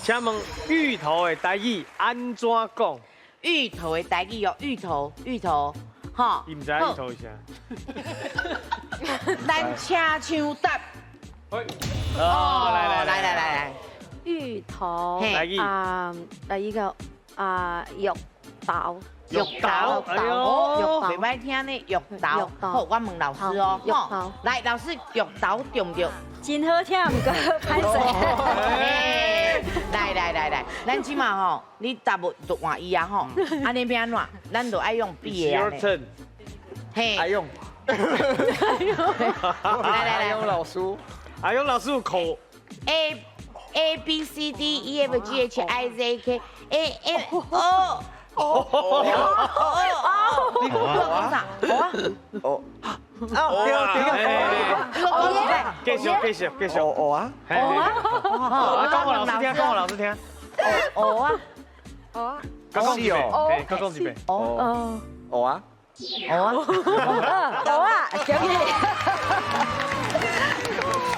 请问芋头的台语安怎讲？芋头的台语哦，芋头，吼，你唔知芋头是啥？咱车枪搭。哦，来，芋頭台語第一個肉豆，肉豆，哎呦哦，袂歹聽呢，肉豆。肉豆好，我問老師哦，肉豆來，老師，肉豆對唔對？真好聽，唔過歹勢。嘿來，咱即嘛吼，你答不讀換伊啊吼，安尼變安怎？咱就愛用筆的 Your 安尼。 turn。嘿，阿用，來，用老叔，阿勇老师有口 A B C D E F G H I J K A M O。你講啥？哦，繼續。哦啊，講我老師聽。哦啊，講一遍，講一遍。哦啊，哦啊，好啊，小姐。